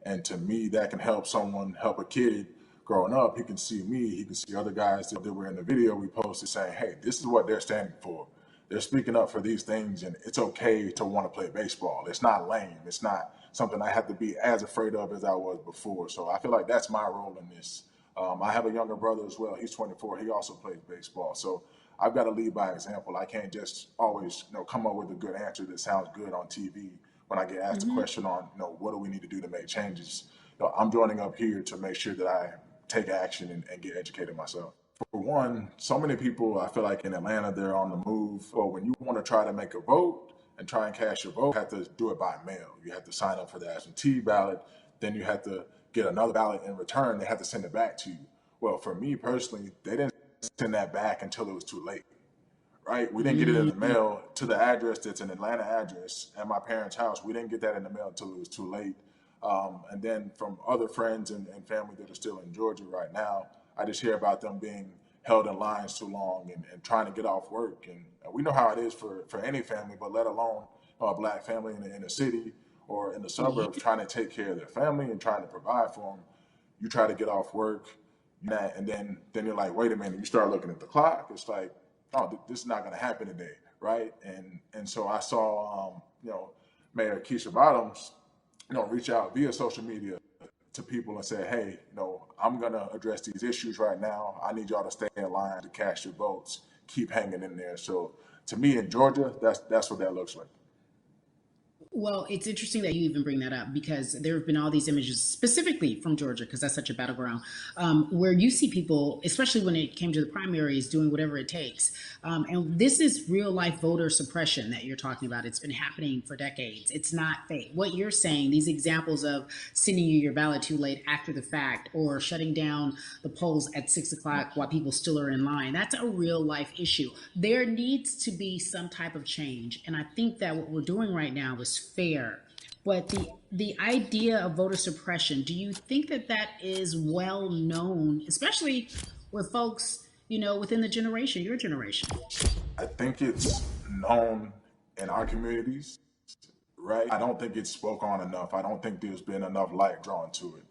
And to me, that can help a kid growing up. He can see me, he can see other guys that were in the video we posted saying, hey, this is what they're standing for. They're speaking up for these things, and it's okay to want to play baseball. It's not lame. It's not something I have to be as afraid of as I was before. So I feel like that's my role in this. I have a younger brother as well. He's 24. He also plays baseball. So I've got to lead by example. I can't just always, come up with a good answer that sounds good on TV when I get asked a question on, what do we need to do to make changes. I'm joining up here to make sure that I take action and get educated myself. For one, so many people, I feel like in Atlanta, they're on the move. Or when you want to try to make a vote and try and cast your vote, you have to do it by mail. You have to sign up for the absentee ballot. Then you have to get another ballot in return. They have to send it back to you. Well, for me personally, they didn't send that back until it was too late, right? We didn't get it in the mail to the address that's an Atlanta address at my parents' house. We didn't get that in the mail until it was too late. And then from other friends and family that are still in Georgia right now, I just hear about them being held in lines too long and trying to get off work. And we know how it is for any family, but let alone a Black family in the inner city or in the suburbs trying to take care of their family and trying to provide for them. You try to get off work, and then you're like, wait a minute, you start looking at the clock. It's like, oh, this is not going to happen today, right? And so I saw, Mayor Keisha Bottoms, reach out via social media to people and say, hey, I'm going to address these issues right now. I need y'all to stay in line to cast your votes. Keep hanging in there. So to me in Georgia, that's what that looks like. Well, it's interesting that you even bring that up because there have been all these images specifically from Georgia, because that's such a battleground, where you see people, especially when it came to the primaries, doing whatever it takes. And this is real life voter suppression that you're talking about. It's been happening for decades. It's not fake. What you're saying, these examples of sending you your ballot too late after the fact or shutting down the polls at 6 o'clock while people still are in line, that's a real life issue. There needs to be some type of change. And I think that what we're doing right now is fair. But the idea of voter suppression, do you think that is well known, especially with folks, within the generation, your generation? I think it's known in our communities, right? I don't think it's spoke on enough. I don't think there's been enough light drawn to it.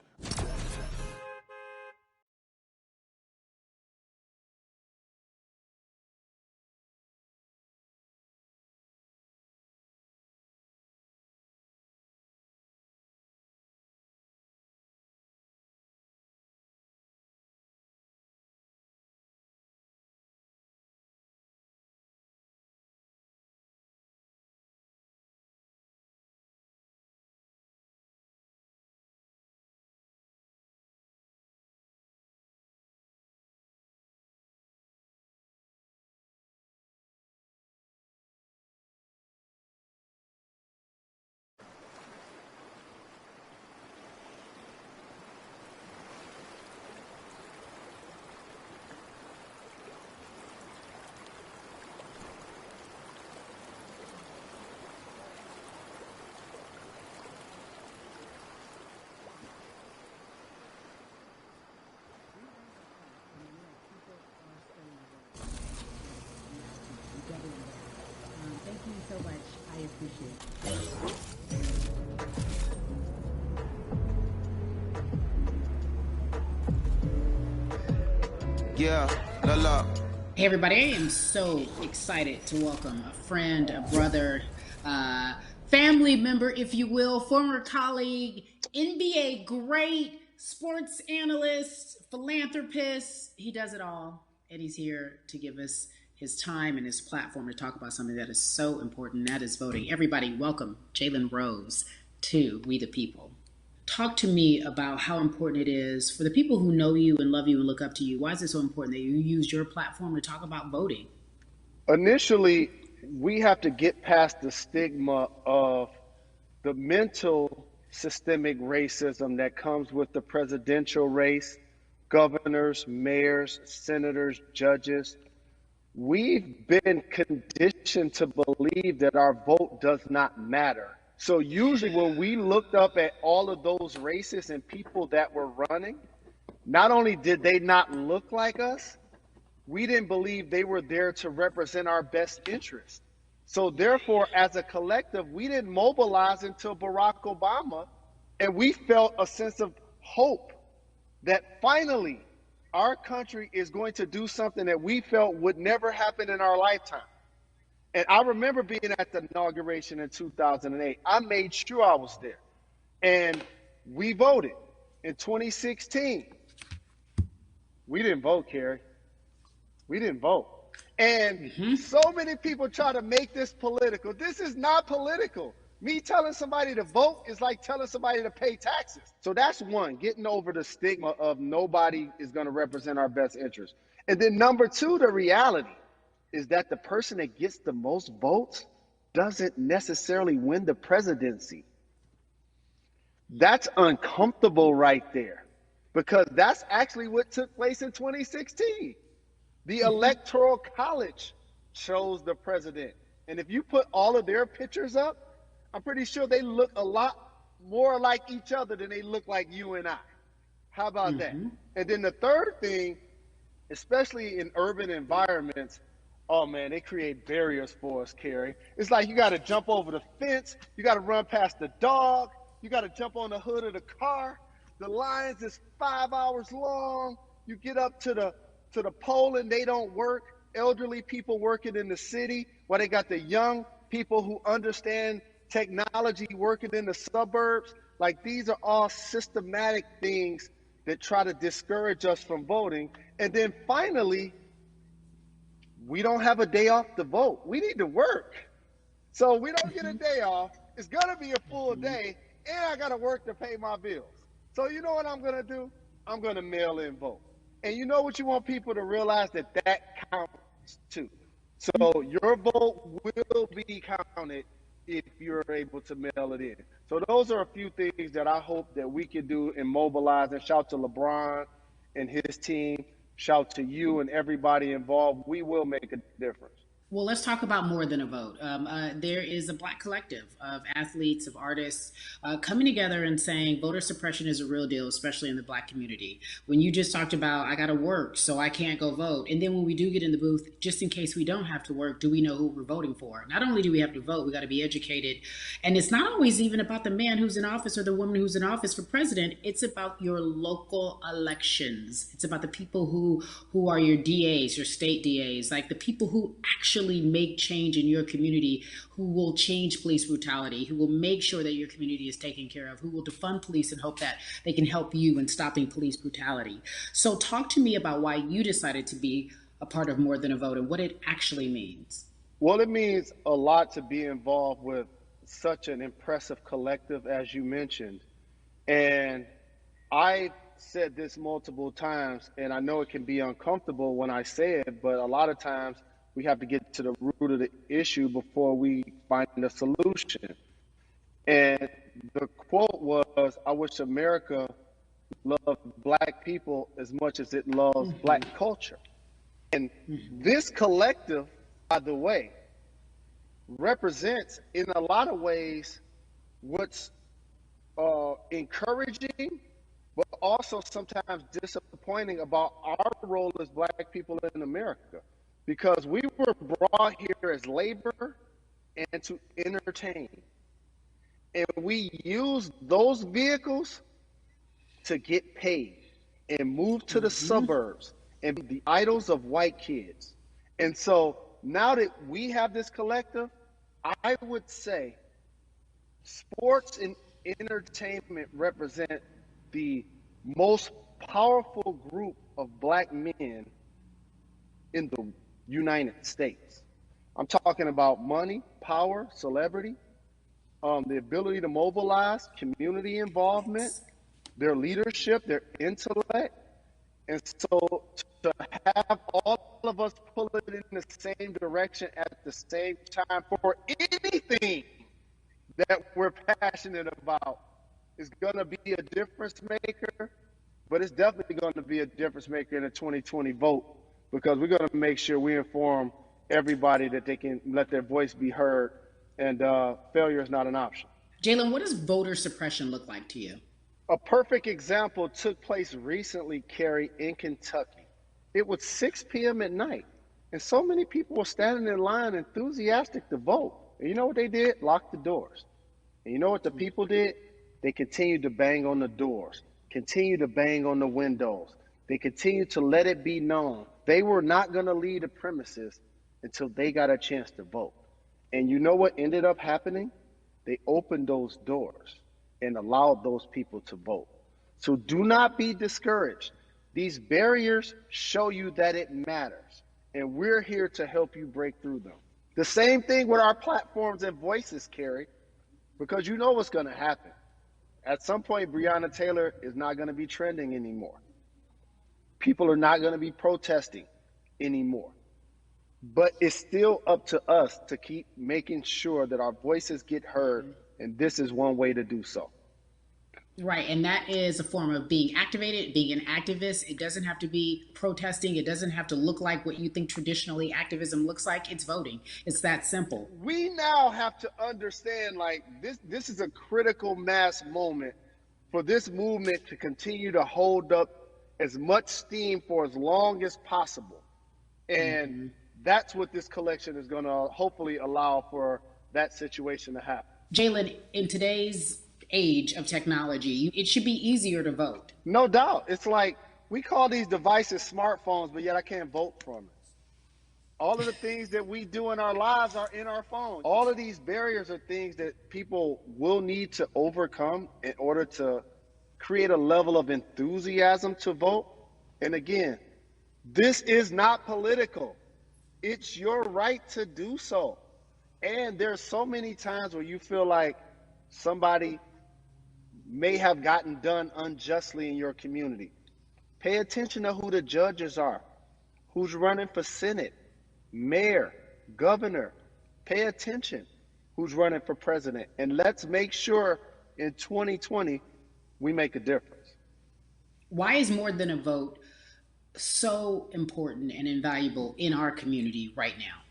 Thank you so much. I appreciate it. Yeah, la. Hey everybody, I am so excited to welcome a friend, a brother, family family member, if you will, former colleague, NBA great, sports analyst, philanthropist. He does it all. And he's here to give us his time and his platform to talk about something that is so important, that is voting. Everybody, welcome Jalen Rose to We the People. Talk to me about how important it is for the people who know you and love you and look up to you. Why is it so important that you use your platform to talk about voting? Initially, we have to get past the stigma of the mental systemic racism that comes with the presidential race, governors, mayors, senators, judges. We've been conditioned to believe that our vote does not matter. So usually when we looked up at all of those races and people that were running, not only did they not look like us, we didn't believe they were there to represent our best interests. So therefore, as a collective, we didn't mobilize until Barack Obama, and we felt a sense of hope that finally our country is going to do something that we felt would never happen in our lifetime. And I remember being at the inauguration in 2008. I made sure I was there. And we voted. In 2016, we didn't vote, Carrie. We didn't vote. And so many people try to make this political. This is not political. Me telling somebody to vote is like telling somebody to pay taxes. So that's one, getting over the stigma of nobody is going to represent our best interest. And then number two, the reality is that the person that gets the most votes doesn't necessarily win the presidency. That's uncomfortable right there, because that's actually what took place in 2016. The Electoral College chose the president. And if you put all of their pictures up, I'm pretty sure they look a lot more like each other than they look like you and I. How about that? And then the third thing, especially in urban environments, oh man, they create barriers for us, Carrie. It's like you got to jump over the fence, you got to run past the dog, you got to jump on the hood of the car. The lines is 5 hours long. You get up to the poll and they don't work. Elderly people working in the city, while they got the young people who understand technology working in the suburbs. Like, these are all systematic things that try to discourage us from voting. And then finally, we don't have a day off to vote. We need to work. So we don't get a day off. It's going to be a full day, and I got to work to pay my bills. So you know what I'm going to do? I'm going to mail in vote. And you know what you want people to realize? That counts too. So your vote will be counted if you're able to mail it in. So those are a few things that I hope that we can do and mobilize. And shout to LeBron and his team. Shout to you and everybody involved. We will make a difference. Well, let's talk about more than a vote. There is a Black collective of athletes, of artists coming together and saying voter suppression is a real deal, especially in the Black community. When you just talked about, I got to work, so I can't go vote. And then when we do get in the booth, just in case we don't have to work, do we know who we're voting for? Not only do we have to vote, we got to be educated. And it's not always even about the man who's in office or the woman who's in office for president. It's about your local elections. It's about the people who are your DAs, your state DAs, like the people who actually make change in your community, who will change police brutality, who will make sure that your community is taken care of, who will defund police and hope that they can help you in stopping police brutality. So talk to me about why you decided to be a part of More Than a Vote and what it actually means. Well, it means a lot to be involved with such an impressive collective, as you mentioned. And I said this multiple times, and I know it can be uncomfortable when I say it, but a lot of times we have to get to the root of the issue before we find a solution. And the quote was, I wish America loved Black people as much as it loves Black culture. And this collective, by the way, represents in a lot of ways what's encouraging, but also sometimes disappointing about our role as Black people in America. Because we were brought here as labor and to entertain. And we use those vehicles to get paid and move to the suburbs and be the idols of white kids. And so now that we have this collective, I would say Sports and entertainment represent the most powerful group of black men in the United States. I'm talking about money, power, celebrity, the ability to mobilize, community involvement, their leadership, their intellect. And so to have all of us pull it in the same direction at the same time for anything that we're passionate about is going to be a difference maker, but it's definitely going to be a difference maker in the 2020 vote, because we're going to make sure we inform everybody that they can let their voice be heard, and failure is not an option. Jalen, what does voter suppression look like to you? A perfect example took place recently, Carrie, in Kentucky. It was 6 p.m. at night, and so many people were standing in line enthusiastic to vote. And you know what they did? Locked the doors. And you know what the people did? They continued to bang on the doors, continued to bang on the windows. They continued to let it be known they were not going to leave the premises until they got a chance to vote. And you know what ended up happening? They opened those doors and allowed those people to vote. So do not be discouraged. These barriers show you that it matters, and we're here to help you break through them. The same thing with our platforms and voices, Carrie, because you know what's going to happen. At some point, Breonna Taylor is not going to be trending anymore. People are not going to be protesting anymore. But it's still up to us to keep making sure that our voices get heard, and this is one way to do so. Right, and that is a form of being activated, being an activist. It doesn't have to be protesting. It doesn't have to look like what you think traditionally activism looks like. It's voting. It's that simple. We now have to understand, like, this is a critical mass moment for this movement to continue to hold up as much steam for as long as possible. And that's what this collection is going to hopefully allow for that situation to happen. Jalen, in today's age of technology, it should be easier to vote. No doubt. It's like we call these devices smartphones, but yet I can't vote from it. All of the things that we do in our lives are in our phones. All of these barriers are things that people will need to overcome in order to create a level of enthusiasm to vote. And again, this is not political. It's your right to do so. And there's so many times where you feel like somebody may have gotten done unjustly in your community. Pay attention to who the judges are, who's running for Senate, mayor, governor. Pay attention who's running for president. And let's make sure in 2020 we make a difference. Why is more than a vote so important and invaluable in our community right now?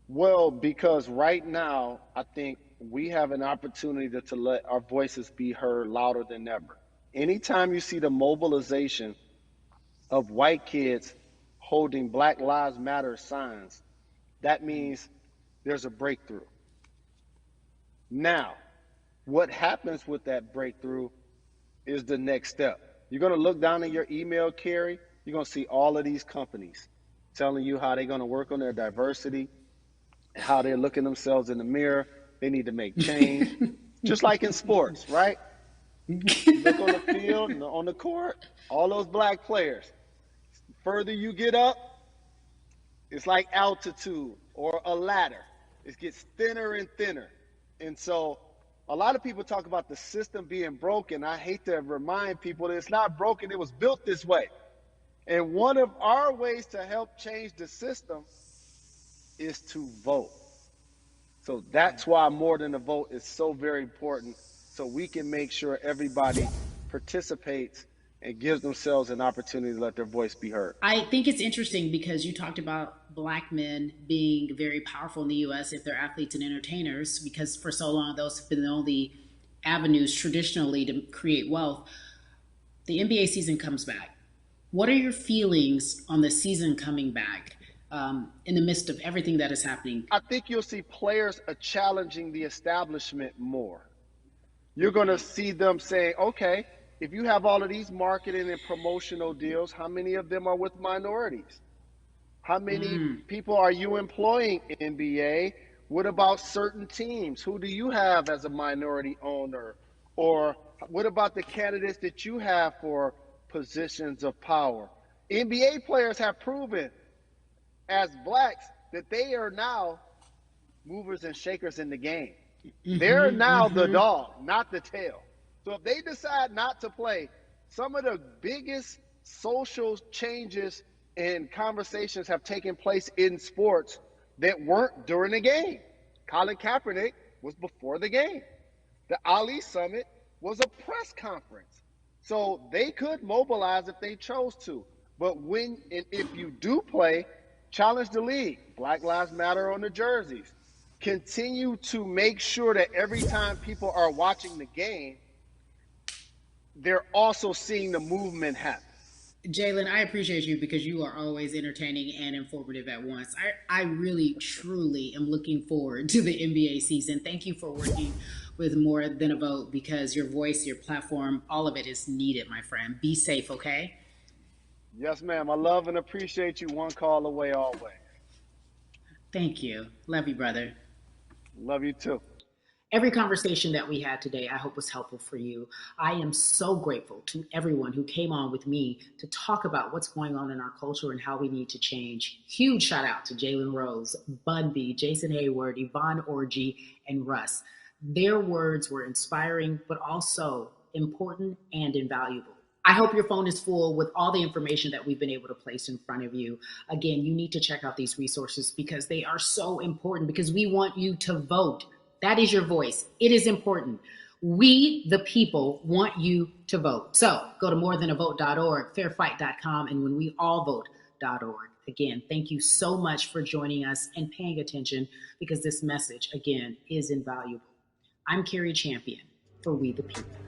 Well, because right now, I think we have an opportunity to let our voices be heard louder than ever. Anytime you see the mobilization of white kids holding Black Lives Matter signs, that means there's a breakthrough. Now, what happens with that breakthrough is the next step. You're going to look down in your email, Carrie. You're going to see all of these companies telling you how they're going to work on their diversity, how they're looking themselves in the mirror. They need to make change, just like in sports, right? Look on the field, on the court, all those black players. The further you get up, it's like altitude or a ladder. It gets thinner and thinner. And so a lot of people talk about the system being broken. I hate to remind people that it's not broken. It was built this way. And one of our ways to help change the system is to vote. So that's why more than a vote is so very important, so we can make sure everybody participates and gives themselves an opportunity to let their voice be heard. I think it's interesting because you talked about black men being very powerful in the U.S. if they're athletes and entertainers, because for so long those have been the only avenues traditionally to create wealth. The NBA season comes back. What are your feelings on the season coming back? In the midst of everything that is happening? I think you'll see players challenging the establishment more. You're going to see them saying, okay, if you have all of these marketing and promotional deals, how many of them are with minorities? How many people are you employing, NBA, What about certain teams? Who do you have as a minority owner? Or what about the candidates that you have for positions of power? NBA players have proven as blacks that they are now movers and shakers in the game. They're now the dog, not the tail. So if they decide not to play, some of the biggest social changes and conversations have taken place in sports that weren't during the game. Colin Kaepernick was before the game. The Ali Summit was a press conference. So they could mobilize if they chose to. But when and if you do play, challenge the league. Black Lives Matter on the jerseys. Continue to make sure that every time people are watching the game, they're also seeing the movement happen. Jalen, I appreciate you because you are always entertaining and informative at once. I really, truly am looking forward to the NBA season. Thank you for working with More Than a Vote because your voice, your platform, all of it is needed, my friend. Be safe, okay? Yes, ma'am. I love and appreciate you. One call away always. Thank you. Love you, brother. Love you too. Every conversation that we had today, I hope was helpful for you. I am so grateful to everyone who came on with me to talk about what's going on in our culture and how we need to change. Huge shout out to Jalen Rose, Bun B, Jason Hayward, Yvonne Orji, and Russ. Their words were inspiring, but also important and invaluable. I hope your phone is full with all the information that we've been able to place in front of you. Again, you need to check out these resources because they are so important because we want you to vote. That is your voice. It is important. We, the people, want you to vote. So go to morethanavote.org, fairfight.com, and whenweallvote.org. Again, thank you so much for joining us and paying attention because this message, again, is invaluable. I'm Carrie Champion for We the People.